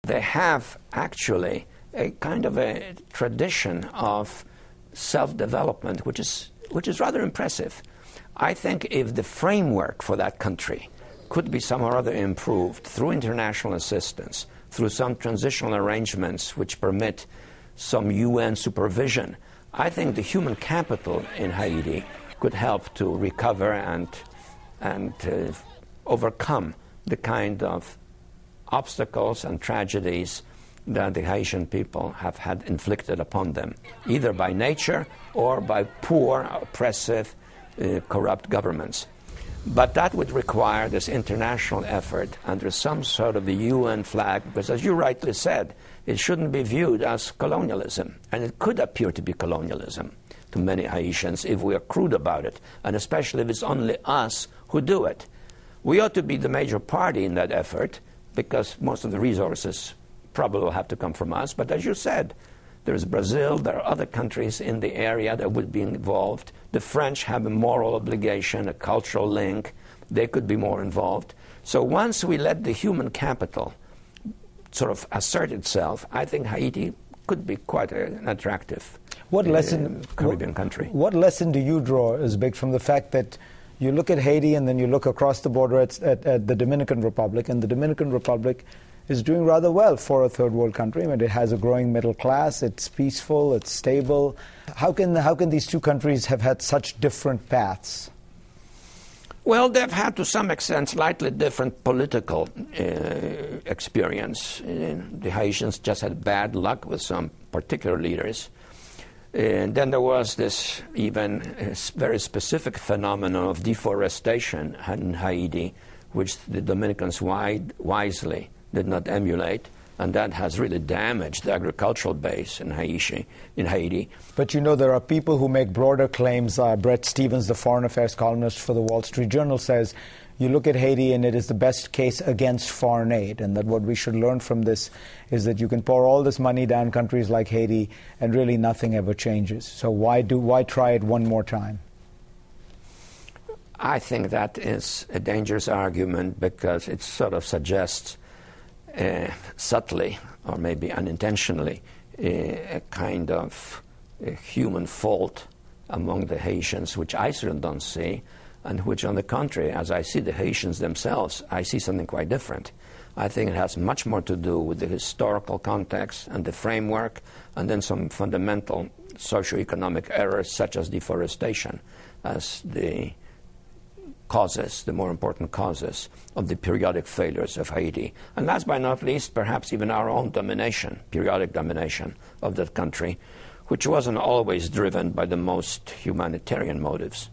they have actually a kind of a tradition of self-development, which is rather impressive. I think if the framework for that country could be somehow or other improved through international assistance, through some transitional arrangements which permit some UN supervision, I think the human capital in Haiti could help to recover and overcome the kind of obstacles and tragedies that the Haitian people have had inflicted upon them, either by nature or by poor, oppressive, corrupt governments. But that would require this international effort under some sort of a UN flag, because as you rightly said, it shouldn't be viewed as colonialism, and it could appear to be colonialism to many Haitians if we are crude about it, and especially if it's only us who do it. We ought to be the major party in that effort, because most of the resources probably will have to come from us. But as you said, there's Brazil, there are other countries in the area that would be involved. The French have a moral obligation, a cultural link. They could be more involved. So once we let the human capital sort of assert itself, I think Haiti could be quite an attractive Caribbean country. What lesson do you draw, Uzbek, from the fact that you look at Haiti and then you look across the border at the Dominican Republic, and the Dominican Republic is doing rather well for a third world country. I mean, it has a growing middle class, it's peaceful, it's stable. How can these two countries have had such different paths? Well, they've had to some extent slightly different political experience. The Haitians just had bad luck with some particular leaders. And then there was this even very specific phenomenon of deforestation in Haiti, which the Dominicans wisely did not emulate, and that has really damaged the agricultural base in Haiti. But you know, there are people who make broader claims. Bret Stephens, the foreign affairs columnist for the Wall Street Journal, says you look at Haiti and it is the best case against foreign aid, and that what we should learn from this is that you can pour all this money down countries like Haiti and really nothing ever changes. So why try it one more time? I think that is a dangerous argument, because it sort of suggests subtly, or maybe unintentionally, a kind of a human fault among the Haitians, which I certainly don't see, and which, on the contrary, as I see the Haitians themselves, I see something quite different. I think it has much more to do with the historical context and the framework, and then some fundamental socioeconomic errors such as deforestation as the causes, the more important causes of the periodic failures of Haiti. And last but not least, perhaps even our own domination, periodic domination of that country, which wasn't always driven by the most humanitarian motives.